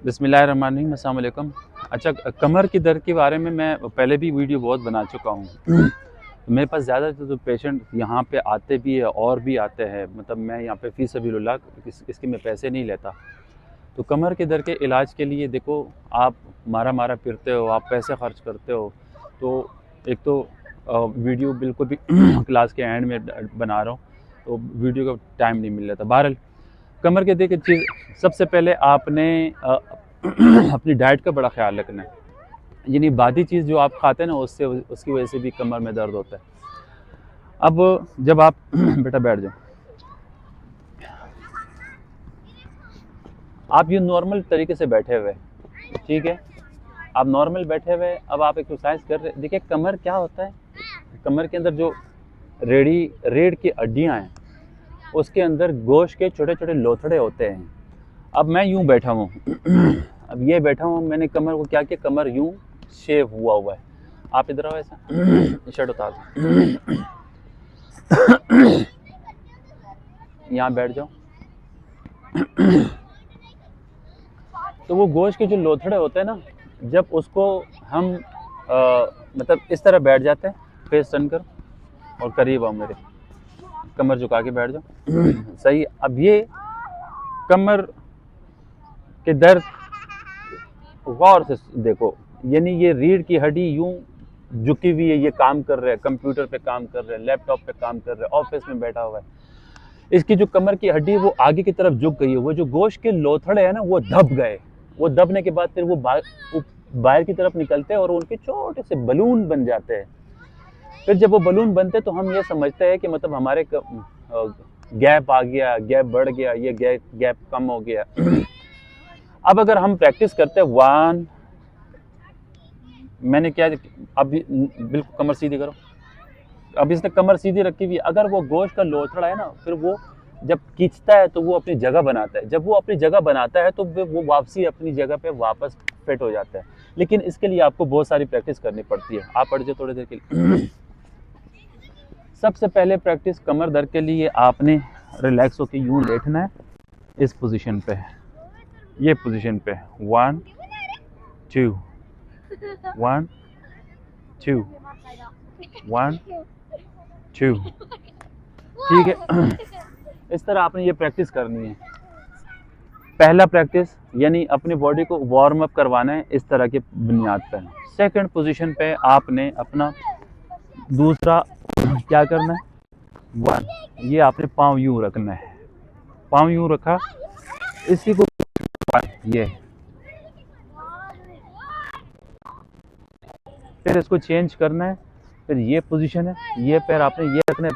बिस्मिल्लाहिर्रहमानिर्रहीम, अस्सलाम वालेकुम। अच्छा, कमर की दर्द के बारे में मैं पहले भी वीडियो बहुत बना चुका हूँ। मेरे पास ज़्यादातर तो पेशेंट यहाँ पे आते भी है और भी आते हैं, मतलब मैं यहाँ पे फ़ी सबीलुल्लाह इसके मैं पैसे नहीं लेता। तो कमर के दर्द के इलाज के लिए देखो, आप मारा मारा फिरते हो, आप पैसे खर्च करते हो, तो एक तो वीडियो बिल्कुल भी क्लास के एंड में बना रहा हूँ, तो वीडियो का टाइम नहीं मिल रहा था। बहरहाल, कमर के दर्द की चीज़ सबसे पहले आपने अपनी डाइट का बड़ा ख्याल रखना है। यानी बादी चीज़ जो आप खाते हैं ना, उससे उसकी वजह से भी कमर में दर्द होता है। अब जब आप बेटा बैठ जाओ, आप ये नॉर्मल तरीके से बैठे हुए, ठीक है, आप नॉर्मल बैठे हुए, अब आप एक्सरसाइज कर रहे। देखिए कमर क्या होता है, कमर के अंदर जो रीढ़ की हड्डियाँ हैं, उसके अंदर गोश्त के छोटे छोटे लोथड़े होते हैं। अब मैं यूं बैठा हूँ अब ये बैठा हूँ, मैंने कमर को क्या किया, कमर यूं शेव हुआ है। आप इधर आओ, ऐसा शर्ट उतार दो, यहाँ बैठ जाओ। तो वो गोश्त के जो लोथड़े होते हैं ना, जब उसको हम मतलब इस तरह बैठ जाते हैं, फेस टर्न करो और करीब आओ मेरे, कमर झुका के बैठ जाओ। सही। अब ये कमर के दर्द गौर से देखो, यानी ये रीढ़ की हड्डी यूं झुकी हुई है, ये काम कर रहे हैं, कंप्यूटर पे काम कर रहे हैं, लैपटॉप पे काम कर रहे हैं, ऑफिस में बैठा हुआ है। इसकी जो कमर की हड्डी है वो आगे की तरफ झुक गई है। वो जो गोश्त के लोथड़े हैं ना, वो दब गए। वो दबने के बाद फिर वो बाहर की तरफ निकलते हैं और उनके छोटे से बलून बन जाते हैं। फिर जब वो बलून बनते हैं तो हम ये समझते हैं कि मतलब हमारे गैप आ गया, गैप बढ़ गया, ये गैप कम हो गया। अब अगर हम प्रैक्टिस करते हैं, वन, मैंने क्या, अब बिल्कुल कमर सीधी करो। अब इसने कमर सीधी रखी हुई, अगर वो गोश्त का लोथड़ा है ना, फिर वो जब खींचता है तो वो अपनी जगह बनाता है। जब वो अपनी जगह बनाता है तो वो वापसी अपनी जगह पे वापस फिट हो जाता है। लेकिन इसके लिए आपको बहुत सारी प्रैक्टिस करनी पड़ती है। आप पढ़ जाओ थोड़ी देर के लिए। सबसे पहले प्रैक्टिस कमर दर्द के लिए आपने रिलैक्स होकर यूं लेटना है, इस पोजीशन पे, ये पोजीशन पे, 1 2 1 2 1 2, ठीक है। इस तरह आपने ये प्रैक्टिस करनी है। पहला प्रैक्टिस यानी अपनी बॉडी को वार्म अप करवाना है इस तरह की बुनियाद पर। सेकंड पोजीशन पे आपने अपना दूसरा क्या करना है, 1, ये आपने पाँव यूं रखना है, पाँव यूं रखा, इसी को 1, ये, फिर इसको चेंज करना है, फिर ये पोजीशन है, ये पैर आपने ये रखना है,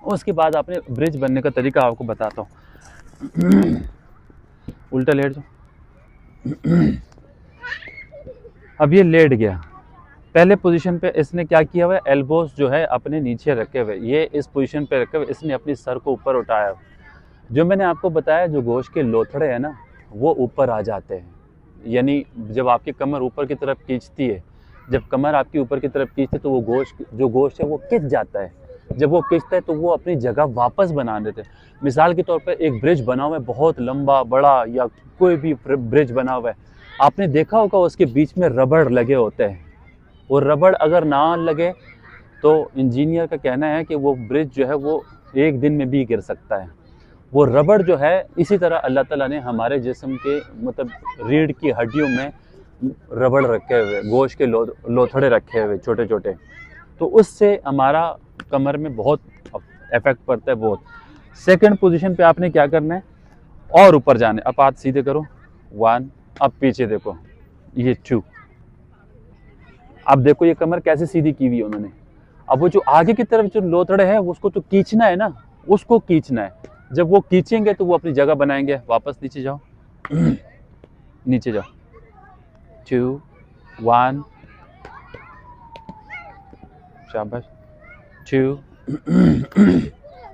उसके बाद आपने ब्रिज बनने का तरीका आपको बताता हूँ। उल्टा लेट जाओ। अब ये लेट गया, पहले पोजीशन पे इसने क्या किया हुआ है, एल्बोस जो है अपने नीचे रखे हुए, ये इस पोजीशन पे रखे हुए, इसने अपनी सर को ऊपर उठाया। जो मैंने आपको बताया, जो गोश्त के लोथड़े हैं ना, वो ऊपर आ जाते हैं। यानी जब आपकी कमर ऊपर की तरफ खींचती है, जब कमर आपकी ऊपर की तरफ खींचती है तो वो गोश्त है वो खिंच जाता है। जब वो खिंचता है तो वो अपनी जगह वापस बना देते हैं। मिसाल के तौर पर एक ब्रिज बना हुआ है, बहुत लंबा बड़ा, या कोई भी ब्रिज बना हुआ है, आपने देखा होगा उसके बीच में रबड़ लगे होते हैं। वो रबड़ अगर ना लगे तो इंजीनियर का कहना है कि वो ब्रिज जो है वो एक दिन में भी गिर सकता है। वो रबड़ जो है, इसी तरह अल्लाह ताला ने हमारे जिस्म के मतलब रीढ़ की हड्डियों में रबड़ रखे हुए, गोश्त के लोथड़े रखे हुए छोटे छोटे, तो उससे हमारा कमर में बहुत इफेक्ट पड़ता है, बहुत। सेकंड पोजीशन पे आपने क्या करना है, और ऊपर जाने, अब हाथ सीधे करो, 1, अब पीछे देखो, ये 2, अब देखो ये कमर कैसे सीधी की हुई है उन्होंने। अब वो जो आगे की तरफ जो लोथड़े हैं उसको तो खींचना है ना, उसको खींचना है। जब वो खींचेंगे तो वो अपनी जगह बनाएंगे। वापस नीचे जाओ, नीचे जाओ, 2 1, शाबाश, 2,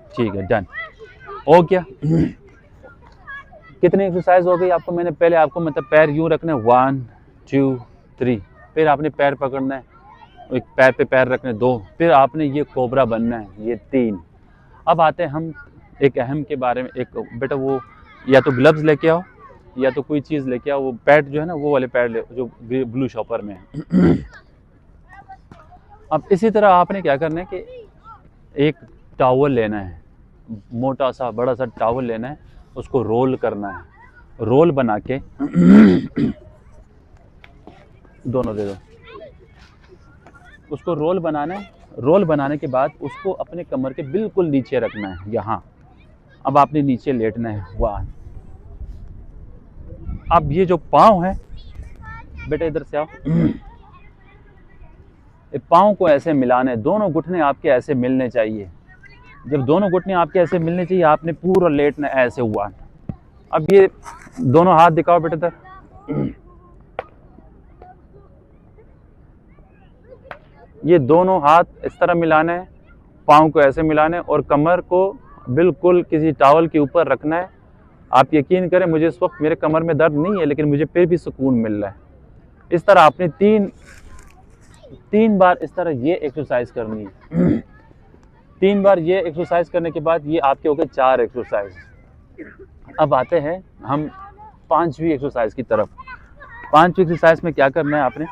ठीक है, डन हो गया। कितनी एक्सरसाइज हो गई आपको, मैंने पहले आपको मतलब पैर यूं रखना है, 1 2 3, फिर आपने पैर पकड़ना है, एक पैर पे पैर रखने 2, फिर आपने ये कोबरा बनना है, ये 3। अब आते हैं हम एक अहम के बारे में। एक बेटा वो या तो ग्लव्स लेके आओ या तो कोई चीज़ लेके आओ, वो पैड जो है ना वो वाले पैड ले जो ब्लू शॉपर में है। अब इसी तरह आपने क्या करना है कि एक टॉवल लेना है, मोटा सा बड़ा सा टॉवल लेना है, उसको रोल करना है, रोल बना के दोनों दे दो, उसको रोल बनाना है। रोल बनाने के बाद उसको अपने कमर के बिल्कुल नीचे रखना है, यहाँ। अब आपने नीचे लेटना है, 1। अब ये जो पाँव है बेटा इधर से आओ, पाँव को ऐसे मिलाना है, दोनों घुटने आपके ऐसे मिलने चाहिए। जब दोनों घुटने आपके ऐसे मिलने चाहिए आपने पूरा लेटना ऐसे, 1। अब ये दोनों हाथ दिखाओ बेटा इधर, ये दोनों हाथ इस तरह मिलाना है, पाँव को ऐसे मिलाना है और कमर को बिल्कुल किसी टॉवल के ऊपर रखना है। आप यकीन करें मुझे इस वक्त मेरे कमर में दर्द नहीं है लेकिन मुझे फिर भी सुकून मिल रहा है। इस तरह आपने तीन बार इस तरह ये एक्सरसाइज करनी है। 3 बार ये एक्सरसाइज करने के बाद ये आपके हो गए 4 एक्सरसाइज। अब आते हैं हम 5वीं एक्सरसाइज की तरफ। 5वीं एक्सरसाइज में क्या करना है आपने,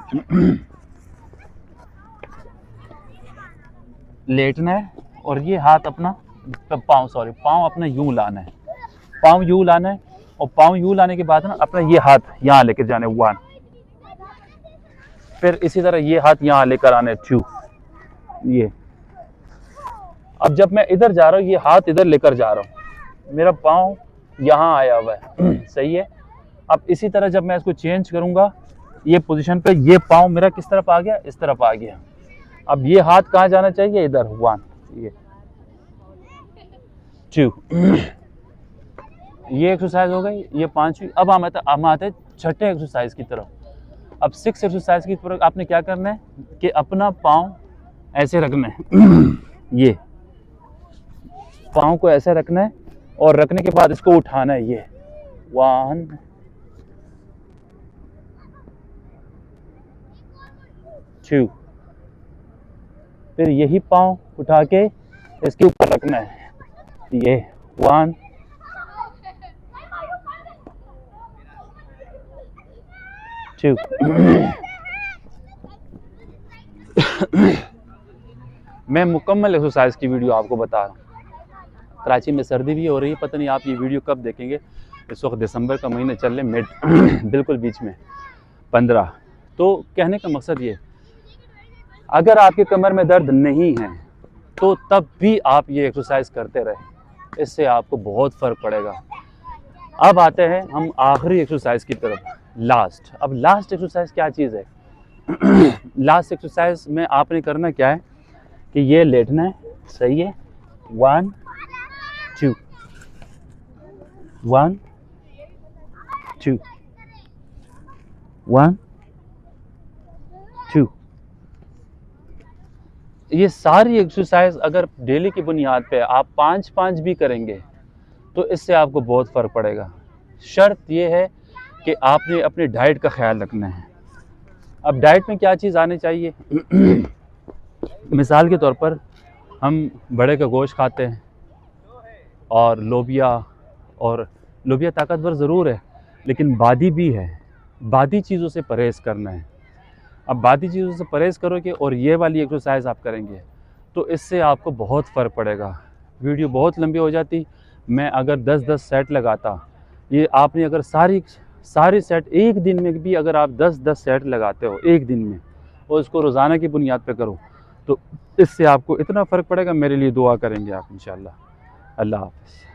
लेटना है और ये हाथ अपना पाँव अपना यूं लाना है, पाँव यूं लाना है और पाँव यूं लाने के बाद ना अपना ये हाथ यहाँ लेकर जाना है, 1। फिर इसी तरह ये हाथ यहाँ लेकर आने 2, ये। अब जब मैं इधर जा रहा हूँ ये हाथ इधर लेकर जा रहा हूँ, मेरा पाँव यहाँ आया हुआ है, सही है। अब इसी तरह जब मैं इसको चेंज करूँगा ये पोजीशन पे, ये पाँव मेरा किस तरफ आ गया, इस तरफ आ गया। अब ये हाथ कहाँ जाना चाहिए, इधर, 1, ये 2। ये एक्सरसाइज हो गई, ये 5वीं। अब हम आते हैं 6ठे एक्सरसाइज की तरफ। अब 6 एक्सरसाइज की तरफ आपने क्या करना है कि अपना पाँव ऐसे रखना है, ये पाँव को ऐसे रखना है और रखने के बाद इसको उठाना है, ये 1 2। फिर यही पाँव उठा के इसके ऊपर रखना है, ये 1 2। मैं मुकम्मल एक्सरसाइज की वीडियो आपको बता रहा हूँ। कराची में सर्दी भी हो रही है, पता नहीं आप ये वीडियो कब देखेंगे। इस वक्त दिसंबर का महीना चल रहे, मिड बिल्कुल बीच में 15। तो कहने का मकसद ये, अगर आपके कमर में दर्द नहीं है तो तब भी आप ये एक्सरसाइज करते रहे, इससे आपको बहुत फ़र्क पड़ेगा। अब आते हैं हम आखिरी एक्सरसाइज की तरफ, लास्ट। अब लास्ट एक्सरसाइज क्या चीज़ है, लास्ट एक्सरसाइज में आपने करना क्या है कि ये लेटना है, सही है, 1 2 1 2 1 2। ये सारी एक्सरसाइज अगर डेली की बुनियाद पे आप 5-5 भी करेंगे तो इससे आपको बहुत फ़र्क पड़ेगा। शर्त ये है कि आपने अपने डाइट का ख्याल रखना है। अब डाइट में क्या चीज़ आनी चाहिए, मिसाल के तौर पर हम बड़े का गोश्त खाते हैं और लोबिया ताकतवर ज़रूर है लेकिन बादी भी है, बादी चीज़ों से परहेज़ करना है। अब बादी चीज़ों से परहेज़ करोगे और ये वाली एक्सरसाइज आप करेंगे तो इससे आपको बहुत फ़र्क पड़ेगा। वीडियो बहुत लंबी हो जाती, मैं अगर 10-10 सेट लगाता, ये आपने अगर सारी सेट एक दिन में भी अगर आप 10-10 सेट लगाते हो एक दिन में और उसको रोज़ाना की बुनियाद पे करो तो इससे आपको इतना फ़र्क पड़ेगा। मेरे लिए दुआ करेंगे आप इंशाअल्लाह। अल्लाह हाफ़िज़।